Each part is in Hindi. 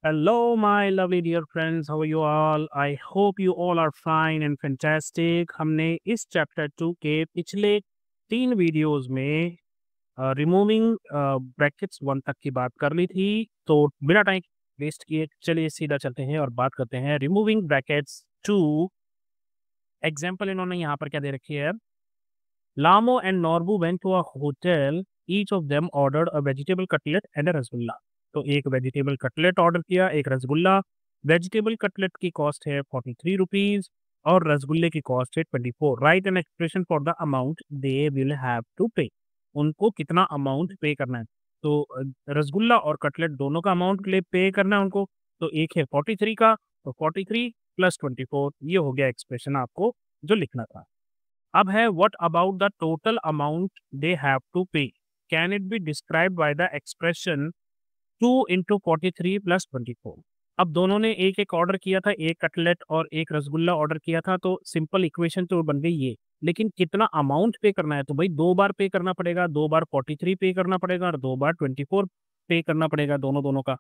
Hello, my lovely dear friends. How are you all? I hope you all are fine and fantastic. हमने इस चैप्टर 2 के पिछले 3 वीडियोस में रिमूविंग ब्रैकेट्स 1 तक की बात कर ली थी। तो बिना टाइम वेस्ट किए चलिए सीधा चलते हैं और बात करते हैं रिमूविंग ब्रैकेट्स 2। एग्जाम्पल इन्होंने यहाँ पर क्या दे रखी है। Lamo and Norbu went to a hotel. Each of them ordered a vegetable cutlet and a rasgulla. तो एक वेजिटेबल कटलेट ऑर्डर किया, एक रसगुल्ला। वेजिटेबल कटलेट की कॉस्ट है 43 रुपीज और रसगुल्ले की कॉस्ट है 24। Write an expression for the amount they will have to pay. उनको कितना अमाउंट पे करना है। तो रसगुल्ला और कटलेट दोनों का अमाउंट पे करना है उनको। तो एक है 43 का, तो 43 प्लस 24, ये हो गया एक्सप्रेशन आपको जो लिखना था। अब है what about the total amount they have to pay, can it be describe by the expression 2 into 43 plus 24। अब दोनों ने एक एक ऑर्डर किया था, एक कटलेट और एक रसगुल्ला ऑर्डर किया था, तो सिंपल इक्वेशन तो बन गई ये। लेकिन कितना अमाउंट पे करना है, तो भाई 2 बार पे करना पड़ेगा, 2 बार 43 पे करना पड़ेगा और 2 बार 24 पे करना पड़ेगा, दोनों दोनों का।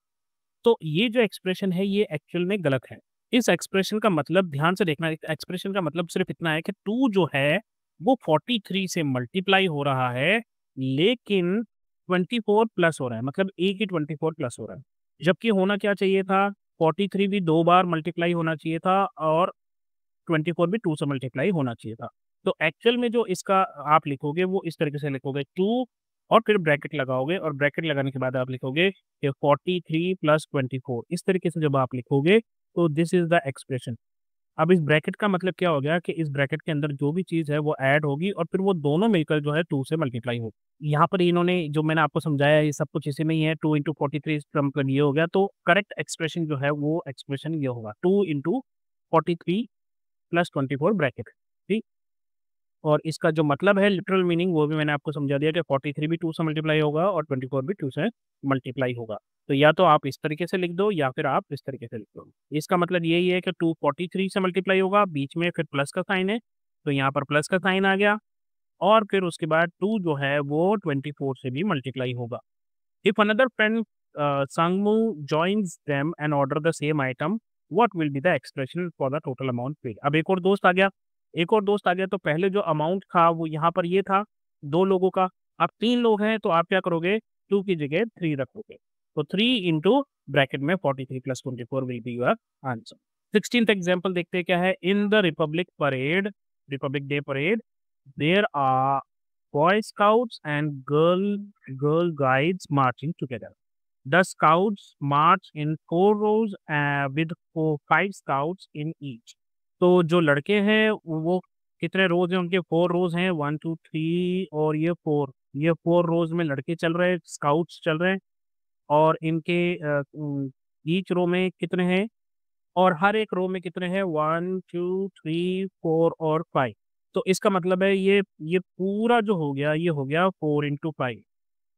तो ये जो एक्सप्रेशन है ये एक्चुअल में गलत है। इस एक्सप्रेशन का मतलब ध्यान से देखना, एक्सप्रेशन का मतलब सिर्फ इतना है कि 2 जो है वो 43 से मल्टीप्लाई हो रहा है, लेकिन 24 प्लस हो रहा है, मतलब एक ही 24 प्लस हो रहा है। जबकि होना क्या चाहिए था, 43 भी 2 बार मल्टीप्लाई होना चाहिए था और 24 भी 2 से मल्टीप्लाई होना चाहिए था। तो एक्चुअल में जो इसका आप लिखोगे वो इस तरीके से लिखोगे 2 और फिर ब्रैकेट लगाओगे और ब्रैकेट लगाने के बाद आप लिखोगे कि 43 प्लस 24। इस तरीके से जब आप लिखोगे तो दिस इज द एक्सप्रेशन। अब इस ब्रैकेट का मतलब क्या हो गया कि इस ब्रैकेट के अंदर जो भी चीज़ है वो ऐड होगी और फिर वो दोनों मिलकर जो है 2 से मल्टीप्लाई होगी। यहाँ पर इन्होंने जो मैंने आपको समझाया ये सब कुछ इसी में ही है। 2 इंटू 43 इसका मतलब ये हो गया। तो करेक्ट एक्सप्रेशन जो है वो एक्सप्रेशन ये होगा 2 इंटू 43 प्लस 24 ब्रैकेट। ठीक। और इसका जो मतलब है लिटरल मीनिंग वो भी मैंने आपको समझा दिया कि 43 भी 2 से मल्टीप्लाई होगा और 24 भी 2 से मल्टीप्लाई होगा। तो या तो आप इस तरीके से लिख दो या फिर आप इस तरीके से लिख दो। इसका मतलब यही है कि 2 43 से मल्टीप्लाई होगा, बीच में फिर प्लस का साइन है, तो यहाँ पर प्लस का साइन आ गया और फिर उसके बाद 2 जो है वो 24 से भी मल्टीप्लाई होगा। If another friend Sangmu joins them and order the same item, what will be the expression for the total amount paid? अब एक और दोस्त आ गया, एक और दोस्त आ गया, तो पहले जो अमाउंट था वो यहाँ पर ये था 2 लोगों का। अब 3 लोग हैं तो आप क्या करोगे, 2 की जगह 3 रखोगे। तो 3 इंटू ब्रैकेट में 43 plus 24 will be your answer. 16th example देखते हैं क्या है। In the Republic Day parade there are Boy Scouts and Girl Guides marching together. The scouts march in 4 rows with 5 scouts in each. तो जो लड़के हैं वो कितने रोज हैं उनके, 4 रोज हैं, 1 2 3 और ये 4, ये 4 रोज में लड़के चल रहे हैं, स्काउट्स चल रहे हैं। और इनके ईच रो में कितने हैं और हर एक रो में कितने हैं, 1 2 3 4 और 5। तो इसका मतलब है ये पूरा जो हो गया ये हो गया 4 इंटू 5।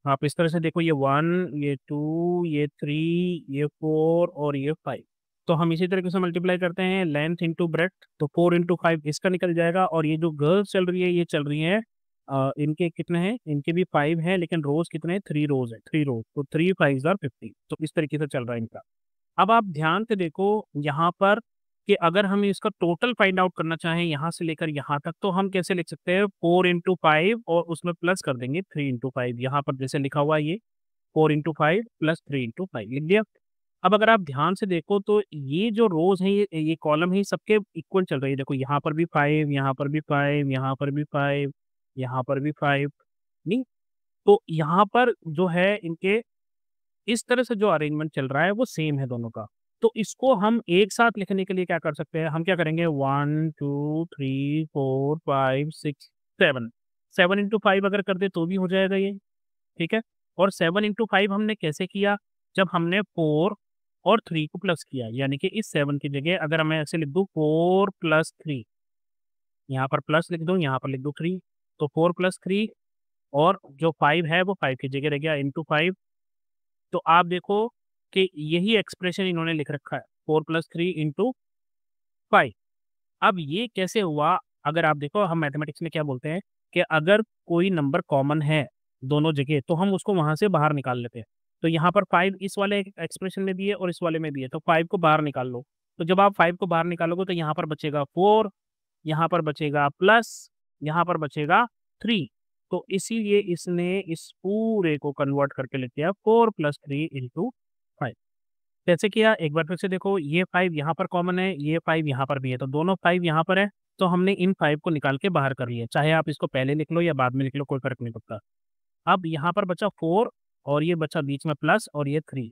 आप इस तरह से देखो, ये 1 ये 2 ये 3 ये 4 और ये 5। तो हम इसी तरीके से मल्टीप्लाई करते हैं लेंथ इंटू ब्रेड्थ, तो 4 इंटू 5 इसका निकल जाएगा। और ये जो गर्ल्स चल रही है ये चल रही है, इनके कितने हैं, इनके भी 5 हैं लेकिन रोज कितने हैं, 3 रोज है, 3 रोज, तो 3 5 आर 50। तो इस तरीके से चल रहा है इनका। अब आप ध्यान से देखो यहाँ पर कि अगर हम इसका टोटल फाइंड आउट करना चाहें यहाँ से लेकर यहाँ तक, तो हम कैसे लिख सकते हैं, 4 इंटू 5 और उसमें प्लस कर देंगे 3 इंटू 5। यहाँ पर जैसे लिखा हुआ है ये 4 इंटू 5 प्लस 3 इंटू 5 लिख दिया। अब अगर आप ध्यान से देखो तो ये जो रोज है ये कॉलम है, सबके इक्वल चल रही है। देखो यहाँ पर भी 5, यहाँ पर भी 5, यहाँ पर भी 5, यहाँ पर भी 5। नहीं, तो यहाँ पर जो है इनके इस तरह से जो अरेंजमेंट चल रहा है वो सेम है दोनों का। तो इसको हम एक साथ लिखने के लिए क्या कर सकते हैं, हम क्या करेंगे, 1 2 3 4 5 6 7, 7 इंटू 5 अगर कर दे तो भी हो जाएगा ये। ठीक है। और 7 इंटू 5 हमने कैसे किया, जब हमने 4 और 3 को प्लस किया, यानी कि इस 7 की जगह अगर मैं ऐसे लिख दूँ 4 प्लस 3, यहाँ पर प्लस लिख दूँ, यहाँ पर लिख दूँ 3, तो 4 प्लस 3 और जो 5 है वो 5 की जगह रह गया इंटू 5। तो आप देखो कि यही एक्सप्रेशन इन्होंने लिख रखा है, 4 प्लस 3 इंटू 5। अब ये कैसे हुआ, अगर आप देखो हम मैथमेटिक्स में क्या बोलते हैं कि अगर कोई नंबर कॉमन है दोनों जगह तो हम उसको वहां से बाहर निकाल लेते हैं। तो यहाँ पर 5 इस वाले एक्सप्रेशन में भी है और इस वाले में भी है, तो 5 को बाहर निकाल लो। तो जब आप 5 को बाहर निकालोगे तो यहाँ पर बचेगा 4, यहाँ पर बचेगा प्लस, यहाँ पर बचेगा 3। तो इसीलिए इसने इस पूरे को कन्वर्ट करके लिख दिया 4 + 3 × 5। कैसे किया, एक बार फिर से देखो, ये 5 यहाँ पर कॉमन है, ये 5 यहाँ पर भी है, तो दोनों 5 यहाँ पर है, तो हमने इन 5 को निकाल के बाहर कर लिया। चाहे आप इसको पहले लिख लो या बाद में लिख लो, कोई फर्क नहीं पड़ता। अब यहाँ पर बचा 4 और ये बचा बीच में प्लस और ये 3,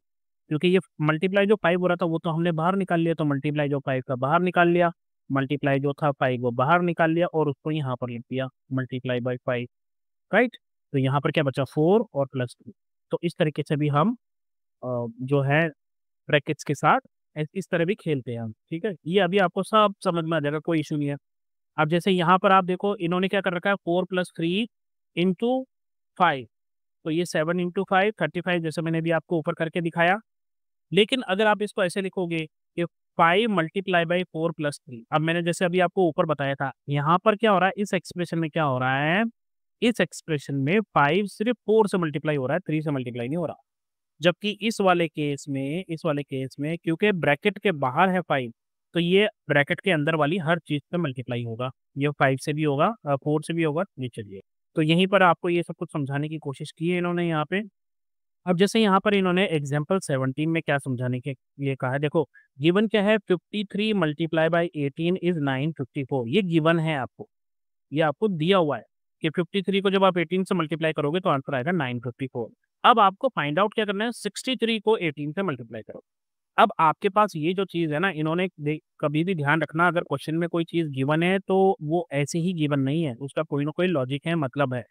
क्योंकि ये मल्टीप्लाई जो 5 हो रहा था वो तो हमने बाहर निकाल लिया, तो मल्टीप्लाई जो 5 का बाहर निकाल लिया, मल्टीप्लाई जो था 5 वो बाहर निकाल लिया और उसको यहाँ पर लिख दिया मल्टीप्लाई बाई 5, राइट। तो यहाँ पर क्या बचा 4 और प्लस 3। तो इस तरीके से भी हम जो है ब्रैकेट्स के साथ इस तरह भी खेलते हैं हम, ठीक है। ये अभी आपको सब समझ में आ जाएगा, कोई इशू नहीं है। अब जैसे यहाँ पर आप देखो, इन्होंने क्या कर रखा है, 4 + 3 × 5, तो ये 7 × 5 35, जैसे मैंने भी आपको ऊपर करके दिखाया। लेकिन अगर आप इसको ऐसे लिखोगे कि 5 × 4 + 3, अब मैंने जैसे अभी आपको ऊपर बताया था, यहाँ पर क्या हो रहा है, इस एक्सप्रेशन में क्या हो रहा है, इस एक्सप्रेशन में 5 सिर्फ 4 से मल्टीप्लाई हो रहा है, 3 से मल्टीप्लाई नहीं हो रहा। जबकि इस वाले केस में क्योंकि ब्रैकेट के बाहर है 5, तो ये ब्रैकेट के अंदर वाली हर चीज पे मल्टीप्लाई होगा। ये 5 से भी होगा, 4 से भी होगा, ये चलिए। तो यहीं पर आपको ये सब कुछ समझाने की कोशिश की है इन्होंने यहाँ पे। अब जैसे यहाँ पर इन्होंने एग्जाम्पल 17 में क्या समझाने के लिए कहा है, देखो गिवन क्या है, 53 × 18 इज 954। ये गिवन है आपको, ये आपको दिया हुआ है कि 53 को जब आप 18 से मल्टीप्लाई करोगे तो आंसर आएगा 954। अब आपको फाइंड आउट क्या करना है, 63 को 18 से मल्टीप्लाई करो। अब आपके पास ये जो चीज़ है ना, इन्होंने कभी भी ध्यान रखना, अगर क्वेश्चन में कोई चीज़ गिवन है तो वो ऐसे ही गिवन नहीं है, उसका कोई ना कोई लॉजिक है, मतलब है।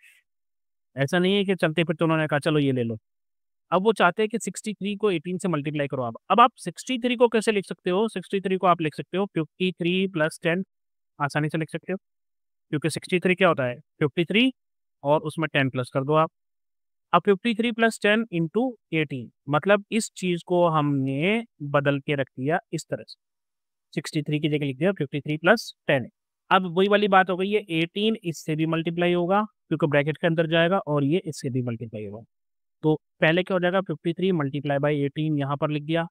ऐसा नहीं है कि चलते फिरते उन्होंने कहा चलो ये ले लो। अब वो चाहते हैं कि 63 को 18 से मल्टीप्लाई करो। अब आप 63 को कैसे लिख सकते हो, 63 को आप लिख सकते हो 53 + 10, आसानी से लिख सकते हो, क्योंकि 63 क्या होता है, 53 और उसमें 10 प्लस कर दो आप। अब 53 + 10 × 18, मतलब इस चीज़ को हमने बदल के रख दिया इस तरह से, 63 की जगह लिख दिया 53 + 10। अब वही वाली बात हो गई, ये 18 इससे भी मल्टीप्लाई होगा क्योंकि ब्रैकेट के अंदर जाएगा, और ये इससे भी मल्टीप्लाई होगा। तो पहले क्या हो जाएगा, 53 × 18 यहाँ पर लिख दिया,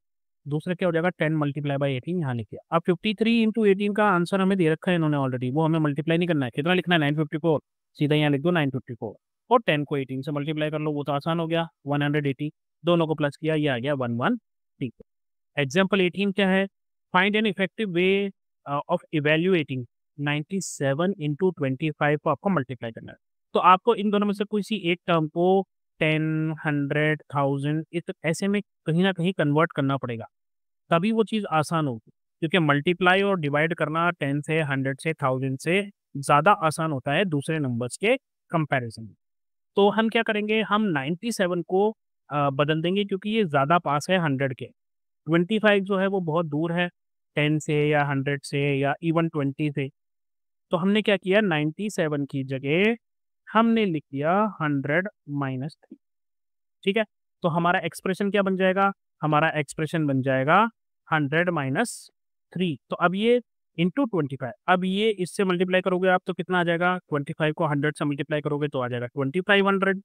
दूसरा क्या हो जाएगा 10 × 18 यहाँ लिख दिया। अब 53 × 18 का आंसर हमें दे रखा है इन्होंने ऑलरेडी, वो हमें मल्टीप्लाई नहीं करना है। कितना लिखना है, 954, सीधा यहाँ लिख दो 954, और 10 को 18 से मल्टीप्लाई कर लो, वो तो आसान हो गया, 180, दोनों को प्लस किया, ये आ गया 11। ठीक है। एग्जाम्पल 18 क्या है, find an effective way of evaluating 97 × 25 को आपको मल्टीप्लाई करना है। तो आपको इन दोनों में से कोई सी एक टर्म को 10, 100, 1000 इस ऐसे में कहीं ना कहीं कन्वर्ट करना पड़ेगा, तभी वो चीज़ आसान होगी। क्योंकि मल्टीप्लाई और डिवाइड करना 10 से, 100 से, 1000 से ज़्यादा आसान होता है दूसरे नंबर्स के कंपैरिजन में। तो हम क्या करेंगे, हम 97 को बदल देंगे क्योंकि ये ज़्यादा पास है 100 के। 25 जो है वो बहुत दूर है 10 से या 100 से या इवन 20 से। तो हमने क्या किया, 97 की जगह हमने लिख दिया 100 - 3। ठीक है। तो हमारा एक्सप्रेशन क्या बन जाएगा, हमारा एक्सप्रेशन बन जाएगा 100 - 3। तो अब ये इंटू 25, अब ये इससे मल्टीप्लाई करोगे आप तो कितना आ जाएगा, 25 को 100 से मल्टीप्लाई करोगे तो आ जाएगा 2500,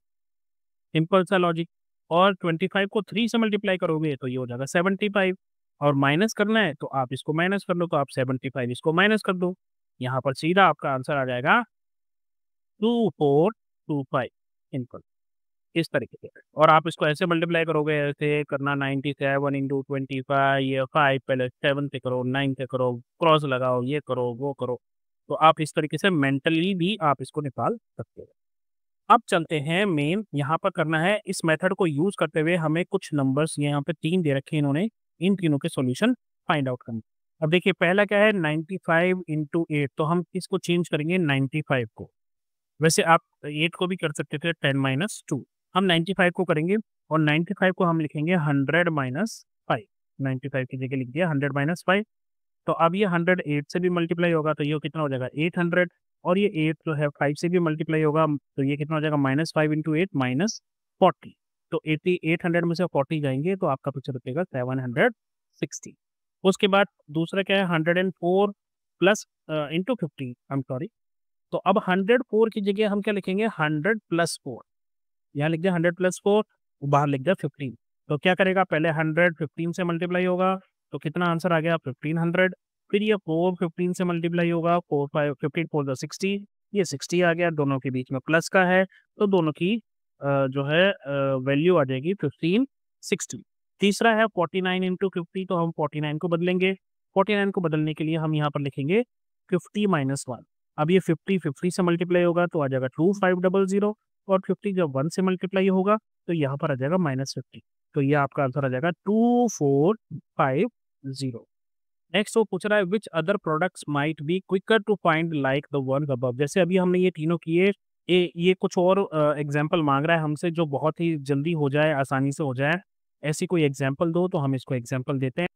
सिंपल सा लॉजिक। और 25 को 3 से मल्टीप्लाई करोगे तो ये हो जाएगा 75, और माइनस करना है तो आप इसको माइनस कर लो, तो आप 75 इसको माइनस कर दो, यहाँ पर सीधा आपका आंसर आ जाएगा 2425, सिंपल, इस तरीके से। और आप इसको ऐसे मल्टीप्लाई करोगे, ऐसे करना 97 × 25, ये 5 पहले 7 से करो, 9 से करो, क्रॉस लगाओ, ये करो वो करो। तो आप इस तरीके से मेंटली भी आप इसको निकाल सकते हो। अब चलते हैं मेन, यहाँ पर करना है इस मेथड को यूज करते हुए हमें कुछ नंबर्स यहाँ पे 3 दे रखे हैं इन्होंने, इन तीनों के सॉल्यूशन फाइंड आउट करना। अब देखिए पहला क्या है, 95 × 8, तो हम इसको चेंज करेंगे 95 को। वैसे आप 8 को भी कर सकते थे 10 - 2, हम 95 को करेंगे, और 95 को हम लिखेंगे 100 - 5। 95 की जगह लिख दिया 100 - 5। तो अब ये 100 8 से भी मल्टीप्लाई होगा तो ये कितना हो जाएगा 800, और ये 8 जो है 5 से भी मल्टीप्लाई होगा तो ये कितना हो जाएगा -5 × 8 -40। तो 80 800 में से 40 जाएंगे तो आपका पीछे बचेगा 760। उसके बाद दूसरा क्या है, 104 plus into 50, I am sorry. तो अब 104 की जगह हम क्या लिखेंगे, 100 + 4, यहाँ लिख दिया 100 + 4, बाहर लिख दिया 15। तो क्या करेगा, पहले 100 15 से मल्टीप्लाई होगा, तो कितना आंसर आ गया 1500। फिर ये 4 15 से मल्टीप्लाई होगा, 4 5 15 4 द 60, ये 60 आ गया, दोनों के बीच में प्लस का है, तो दोनों की जो है वैल्यू आ जाएगी 1560। तीसरा है 49 इंटू 50, तो हम 49 को बदलेंगे। 49 को बदलने के लिए हम यहाँ पर लिखेंगे 50 माइनस 1। अब ये 50 50 से मल्टीप्लाई होगा तो आ जाएगा 2500, और 50 जब 1 से मल्टीप्लाई होगा तो यहाँ पर आ जाएगा -50। तो ये आपका आंसर आ जाएगा 2450। नेक्स्ट वो पूछ रहा है which other products might be quicker to find like the one above. जैसे अभी हमने ये तीनों किए, ये कुछ और एग्जाम्पल मांग रहा है हमसे जो बहुत ही जल्दी हो जाए, आसानी से हो जाए। ऐसी कोई एग्जाम्पल दो, तो हम इसको एग्जाम्पल देते हैं।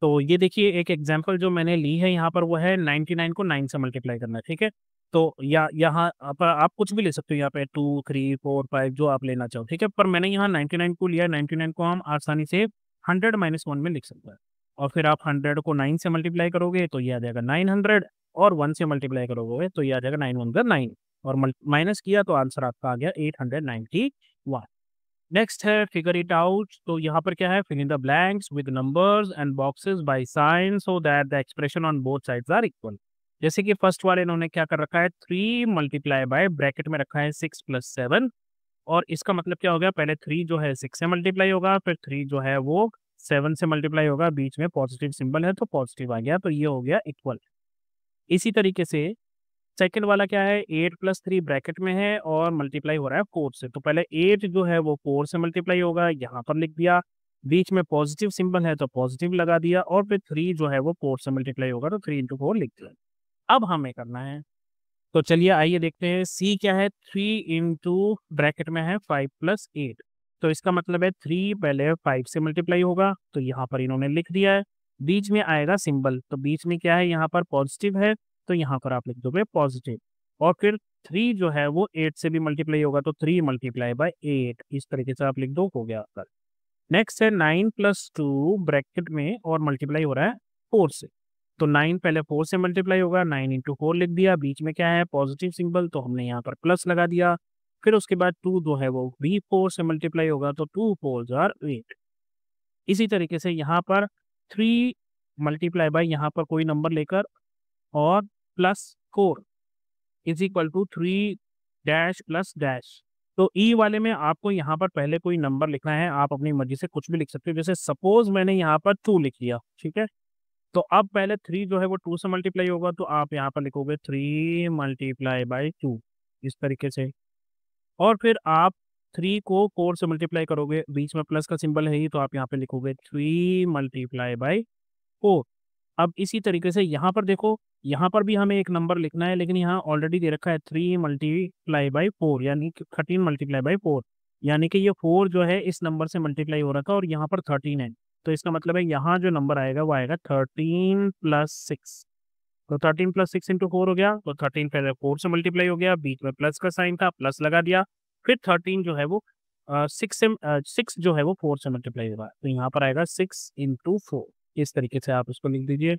तो ये देखिए एक एग्जाम्पल जो मैंने ली है यहाँ पर, वो है 99 को 9 से मल्टीप्लाई करना है, ठीक है। तो या यहाँ आप कुछ भी ले सकते हो, यहाँ पे 2 3 4 5 जो आप लेना चाहो, ठीक है। पर मैंने यहाँ 99 को लिया है। 99 को हम आसानी से 100 माइनस 1 में लिख सकते हैं। और फिर आप 100 को 9 से मल्टीप्लाई करोगे तो ये आ जाएगा 900, और 1 से मल्टीप्लाई करोगे तो ये आ जाएगा 9 1 9, और माइनस किया तो आंसर आपका आ गया 891। नेक्स्ट है फिगर इट आउट। तो यहाँ पर क्या है, fill in the blanks with numbers and boxes by sign so that the expression on both sides are equal. जैसे कि फर्स्ट वाले इन्होंने क्या कर रखा है, 3 मल्टीप्लाई बाय ब्रैकेट में रखा है 6 + 7, और इसका मतलब क्या हो गया, पहले 3 जो है 6 से मल्टीप्लाई होगा, फिर 3 जो है वो 7 से मल्टीप्लाई होगा, बीच में पॉजिटिव सिंबल है तो पॉजिटिव आ गया, तो ये हो गया इक्वल। इसी तरीके से सेकंड वाला क्या है, 8 + 3 ब्रैकेट में है और मल्टीप्लाई हो रहा है 4 से, तो पहले 8 जो है वो 4 से मल्टीप्लाई होगा, यहाँ पर लिख दिया, बीच में पॉजिटिव सिंबल है तो पॉजिटिव लगा दिया, और फिर 3 जो है वो 4 से मल्टीप्लाई होगा तो 3 × 4 लिख दिया। अब हमें करना है, तो चलिए आइए देखते हैं। सी क्या है, 3 इंटू ब्रैकेट में है 5 + 8, तो इसका मतलब है 3 पहले 5 से मल्टीप्लाई होगा, तो यहाँ पर इन्होंने लिख दिया है। बीच में आएगा सिंबल, तो बीच में क्या है, यहाँ पर पॉजिटिव है, तो यहाँ पर आप लिख दोगे पॉजिटिव, और फिर 3 जो है वो 8 से भी मल्टीप्लाई होगा, तो 3 × 8, इस तरीके से आप लिख दो, हो गया आपका। नेक्स्ट है 9 + 2 ब्रैकेट में और मल्टीप्लाई हो रहा है 4 से, तो 9 पहले 4 से मल्टीप्लाई होगा, 9 × 4 लिख दिया, बीच में क्या है पॉजिटिव सिंबल, तो हमने यहाँ पर प्लस लगा दिया। फिर उसके बाद 2 जो है वो भी 4 से मल्टीप्लाई होगा, तो 2 4 जार 8। इसी तरीके से यहाँ पर 3 मल्टीप्लाई बाय यहाँ पर कोई नंबर लेकर, और +4 = 3 डैश प्लस डैश। तो ई वाले में आपको यहाँ पर पहले कोई नंबर लिखना है, आप अपनी मर्जी से कुछ भी लिख सकते हो। जैसे सपोज मैंने यहाँ पर 2 लिख लिया, ठीक है। तो अब पहले 3 जो है वो 2 से मल्टीप्लाई होगा, तो आप यहाँ पर लिखोगे 3 × 2, इस तरीके से। और फिर आप 3 को 4 से मल्टीप्लाई करोगे, बीच में प्लस का सिंबल है ही, तो आप यहाँ पे लिखोगे 3 × 4। अब इसी तरीके से यहाँ पर देखो, यहाँ पर भी हमें एक नंबर लिखना है, लेकिन यहाँ ऑलरेडी दे रखा है 3 × 4, यानी कि 13 × 4, यानी कि ये 4 जो है इस नंबर से मल्टीप्लाई हो रहा था, और यहाँ पर 13 है, तो इसका मतलब है यहाँ जो नंबर आएगा वो आएगा 13 + 6। तो 13 + 6 × 4 हो गया, तो 13 पहले 4 से मल्टीप्लाई हो गया, बीच में प्लस का साइन था, प्लस लगा दिया। फिर 13 जो है वो 6 जो है वो 4 से मल्टीप्लाई होगा, तो यहाँ पर आएगा 6 × 4, इस तरीके से आप उसको लिख दीजिए,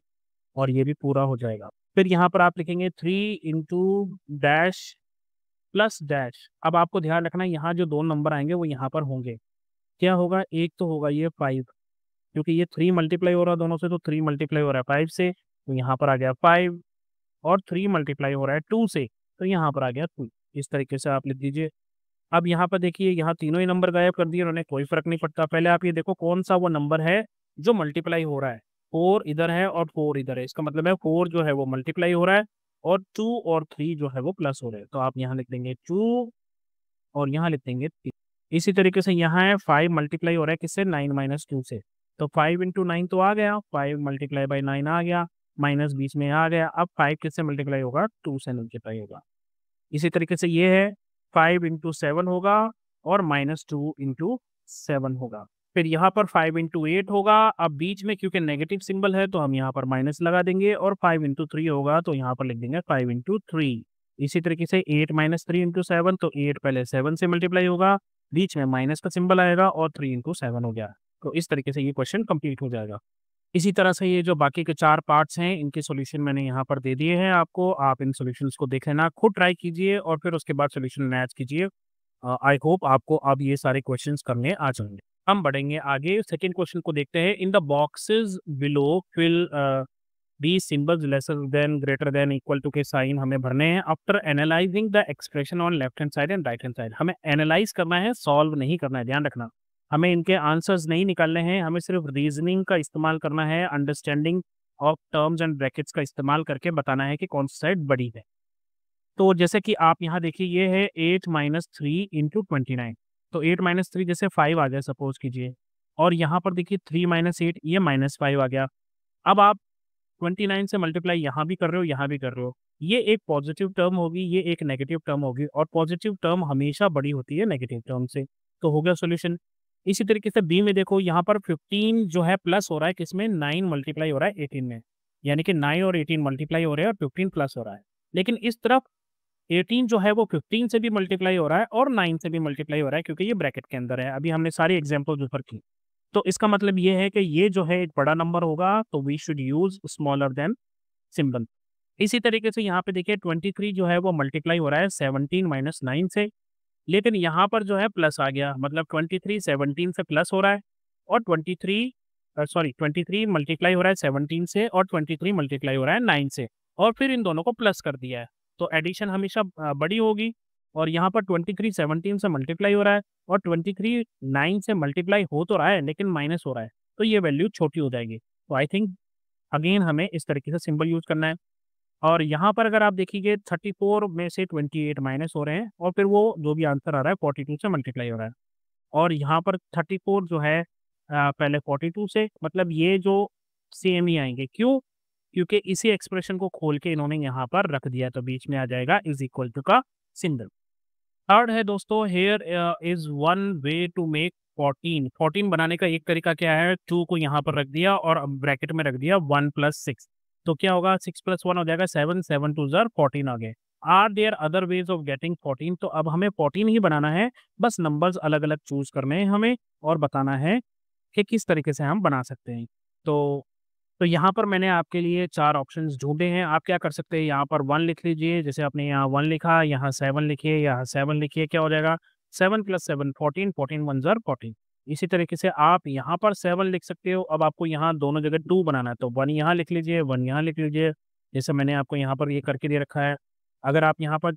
और ये भी पूरा हो जाएगा। फिर यहाँ पर आप लिखेंगे 3 × डैश प्लस डैश। अब आपको ध्यान रखना है, यहाँ जो 2 नंबर आएंगे वो यहाँ पर होंगे। क्या होगा, एक तो होगा ये 5, क्योंकि ये 3 मल्टीप्लाई हो रहा है दोनों से, तो 3 मल्टीप्लाई हो रहा है 5 से, तो यहाँ पर आ गया 5, और 3 मल्टीप्लाई हो रहा है 2 से, तो यहाँ पर आ गया 2। इस तरीके से आप लिख दीजिए। अब यहाँ पर देखिए, यहाँ तीनों ही नंबर गायब कर दिए उन्होंने, कोई फर्क नहीं पड़ता। पहले आप ये देखो कौन सा वो नंबर है जो मल्टीप्लाई हो रहा है। 4 इधर है और 4 इधर है, इसका मतलब है 4 जो है वो मल्टीप्लाई हो रहा है, और 2 और 3 जो है वो प्लस हो रहे हैं, तो आप यहाँ लिख देंगे 2, और यहाँ लिख देंगे 3। इसी तरीके से यहाँ है 5 मल्टीप्लाई हो रहा है किससे, 9 - 2 से, तो 5 × 9 तो आ गया, 5 × 9 आ गया, माइनस बीच में आ गया। अब 5 किससे मल्टीप्लाई होगा, 2 से मल्टीप्लाई होगा। इसी तरीके से ये है 5 × 7 होगा, और -2 × 7 होगा। फिर यहाँ पर 5 × 8 होगा, अब बीच में क्योंकि नेगेटिव सिंबल है तो हम यहाँ पर माइनस लगा देंगे, और 5 × 3 होगा, तो यहाँ पर लिख देंगे 5 × 3। इसी तरीके से 8 - 3 × 7, तो 8 पहले 7 से मल्टीप्लाई होगा, बीच में माइनस का सिंबल आएगा, और 3 × 7 हो गया। तो इस तरीके से ये क्वेश्चन कंप्लीट हो जाएगा। इसी तरह से ये जो बाकी के 4 पार्ट्स हैं, इनके सॉल्यूशन मैंने यहाँ पर दे दिए हैं आपको। आप इन सॉल्यूशंस को देख लेना, खुद ट्राई कीजिए, और फिर उसके बाद सॉल्यूशन मैच कीजिए। आई होप आपको अब ये सारे क्वेश्चंस करने आ जाएंगे। हम बढ़ेंगे आगे, सेकंड क्वेश्चन को देखते हैं। In the boxes below fill the symbols lesser than, greater than, equal to के साइन हमें भरने हैं। After analysing the expression on left hand side and right hand side, हमें एनालाइज करना है, सॉल्व नहीं करना है, ध्यान रखना। हमें इनके आंसर्स नहीं निकालने हैं, हमें सिर्फ रीजनिंग का इस्तेमाल करना है, understanding of terms and brackets का इस्तेमाल करके बताना है कि कौन सी साइड बड़ी है। तो जैसे कि आप यहाँ देखिए, ये है 8 माइनस 3 इंटू 29। तो 8 माइनस 3 जैसे 5 आ जाए सपोज कीजिए, और यहाँ पर देखिए 3 माइनस 8 ये -5 आ गया। अब आप 29 से मल्टीप्लाई यहाँ भी कर रहे हो, यहाँ भी कर रहे हो, ये एक पॉजिटिव टर्म होगी, ये एक नेगेटिव टर्म होगी, और पॉजिटिव टर्म हमेशा बड़ी होती है नेगेटिव टर्म से। तो हो गया सॉल्यूशन। इसी तरीके से बी में देखो, यहाँ पर 15 जो है प्लस हो रहा है किसमें, 9 मल्टीप्लाई हो रहा है 18 में, यानी कि 9 और 18 मल्टीप्लाई हो रहे हैं और 15 प्लस हो रहा है। लेकिन इस तरफ 18 जो है वो 15 से भी मल्टीप्लाई हो रहा है और 9 से भी मल्टीप्लाई हो रहा है, क्योंकि ये ब्रैकेट के अंदर है। अभी हमने सारी एग्जाम्पल ऊपर की। तो इसका मतलब ये है कि ये जो है एक बड़ा नंबर होगा, तो we should use smaller than symbol. इसी तरीके से यहाँ पे देखिए 23 जो है वो मल्टीप्लाई हो रहा है 17 माइनस 9 से, लेकिन यहाँ पर जो है प्लस आ गया, मतलब 23 17 से प्लस हो रहा है, और 23 मल्टीप्लाई हो रहा है 17 से, और 23 मल्टीप्लाई हो रहा है 9 से, और फिर इन दोनों को प्लस कर दिया है। तो एडिशन हमेशा बड़ी होगी, और यहाँ पर 23 17 से मल्टीप्लाई हो रहा है, और 23 9 से मल्टीप्लाई हो तो रहा है लेकिन माइनस हो रहा है, तो ये वैल्यू छोटी हो जाएगी। तो आई थिंक अगेन हमें इस तरीके से सिंबल यूज करना है। और यहाँ पर अगर आप देखिए 34 में से 28 माइनस हो रहे हैं, और फिर वो जो भी आंसर आ रहा है 42 से मल्टीप्लाई हो रहा है, और यहाँ पर 34 जो है पहले 42 से, मतलब ये जो सेम ही आएंगे। क्यों? क्योंकि इसी एक्सप्रेशन को खोल के इन्होंने यहाँ पर रख दिया, तो बीच में आ जाएगा इज इक्वल टू का सिंबल। थर्ड है दोस्तों, here is one way to make 14 बनाने का एक तरीका क्या है, 2 को यहाँ पर रख दिया और ब्रैकेट में रख दिया 1 + 6। तो क्या होगा, 6 + 1 हो जाएगा 7, 7 2 ज़ार 14 आ गए। Are there other ways of getting 14? तो अब हमें 14 ही बनाना है, बस नंबर्स अलग अलग चूज करने हैं हमें, और बताना है कि किस तरीके से हम बना सकते हैं। तो यहाँ पर मैंने आपके लिए 4 ऑप्शंस ढूँढे हैं। आप क्या कर सकते हैं, यहाँ पर 1 लिख लीजिए, जैसे आपने यहाँ 1 लिखा, यहाँ 7 लिखिए, यहाँ 7 लिखिए, क्या हो जाएगा 7 + 7 14, 14 1 ज़ार 14। इसी तरीके से आप यहाँ पर 7 लिख सकते हो। अब आपको यहाँ दोनों जगह 2 बनाना है, तो 1 यहाँ लिख लीजिए, 1 यहाँ लिख लीजिए, जैसे मैंने आपको यहाँ पर ये करके दे रखा है। अगर आप यहाँ पर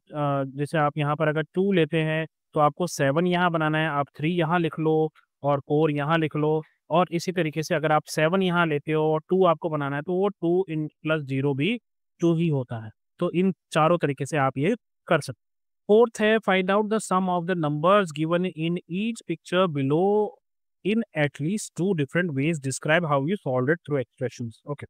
जैसे आप यहाँ पर अगर 2 लेते हैं, तो आपको 7 यहाँ बनाना है, आप 3 यहाँ लिख लो और 4 यहाँ लिख लो। और इसी तरीके से अगर आप 7 यहाँ लेते हो और 2 आपको बनाना है, तो वो 2 इन प्लस 0 भी 2 ही होता है। तो इन चारों तरीके से आप ये कर सकते हैं। फोर्थ है, find out the sum of the numbers given in each picture below in at least 2 different ways, describe how you solve it through expressions. Okay,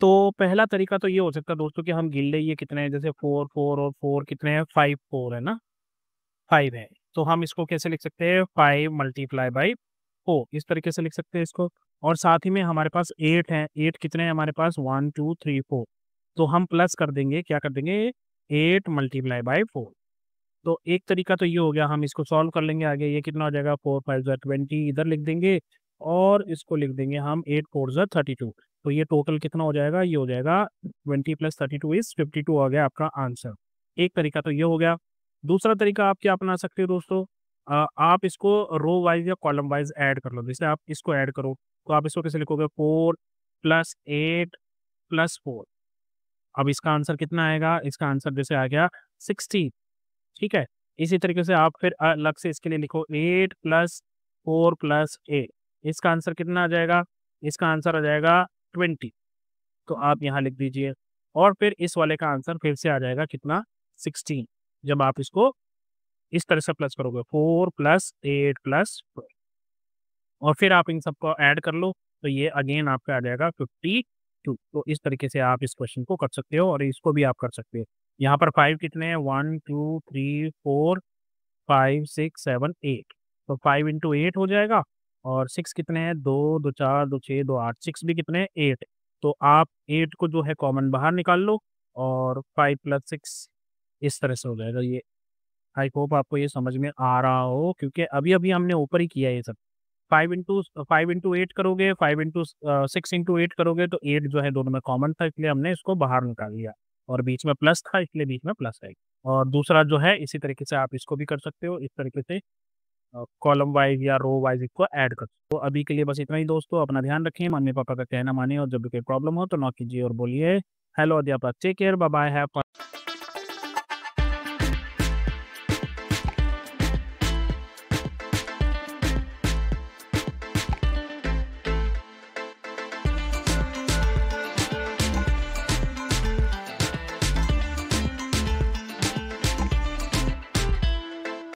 तो पहला तरीका तो ये हो सकता है दोस्तों कि हम गिन ले ये कितने हैं, जैसे 4 4 और 4 कितने हैं, 5 4 है ना, 5 है। तो हम इसको कैसे लिख सकते हैं, 5 मल्टीप्लाई बाई 4, इस तरीके से लिख सकते हैं इसको। और साथ ही में हमारे पास 8 है, 8 कितने हैं हमारे पास, 1 2 3 4। तो हम प्लस कर देंगे, क्या कर देंगे, 8 मल्टीप्लाई बाई 4। तो एक तरीका तो ये हो गया, हम इसको सॉल्व कर लेंगे आगे। ये कितना हो जाएगा, 4 5 20 इधर लिख देंगे, और इसको लिख देंगे हम 8 4 32। तो ये टोटल कितना हो जाएगा, ये हो जाएगा 20 + 32 इज 52 आ गया आपका आंसर। एक तरीका तो ये हो गया। दूसरा तरीका आप क्या अपना सकते हो दोस्तों, आप इसको रो वाइज या कॉलम वाइज ऐड कर लो। जैसे आप इसको ऐड करो, तो आप इसको कैसे लिखोगे, 4 + 8 + 4। अब इसका आंसर कितना आएगा, इसका आंसर जैसे आ गया 60। ठीक है, इसी तरीके से आप फिर अलग से इसके लिए लिखो 8 + 4 + 8। इसका आंसर कितना आ जाएगा, इसका आंसर आ जाएगा 20। तो आप यहाँ लिख दीजिए, और फिर इस वाले का आंसर फिर से आ जाएगा कितना, 16। जब आप इसको इस तरह से प्लस करोगे, 4 + 8 + 4, और फिर आप इन सबको ऐड कर लो, तो ये अगेन आपका आ जाएगा 52। तो इस तरीके से आप इस क्वेश्चन को कर सकते हो, और इसको भी आप कर सकते हो। यहाँ पर 5 कितने हैं, 1 2 3 4 5 6 7 8। तो 5 × 8 हो जाएगा, और 6 कितने हैं, 2 2 4 2 6 2 8, 6 भी कितने हैं, 8। तो आप 8 को जो है कॉमन बाहर निकाल लो, और 5 + 6 इस तरह से हो जाएगा ये। आई होप आपको ये समझ में आ रहा हो, क्योंकि अभी अभी हमने ऊपर ही किया ये सब। 5 × 8 करोगे, 6 × 8 करोगे, तो 8 जो है दोनों में कॉमन था, इसलिए हमने इसको बाहर निकाल लिया, और बीच में प्लस था इसलिए बीच में प्लस है। और दूसरा जो है इसी तरीके से आप इसको भी कर सकते हो, इस तरीके से कॉलम वाइज या रो वाइज इसको ऐड कर। तो अभी के लिए बस इतना ही दोस्तों, अपना ध्यान रखें, मम्मी पापा का कहना मानिए और जब भी कोई प्रॉब्लम हो तो नॉक कीजिए और बोलिए हेलो अध्यापक, take care, bye bye, have fun.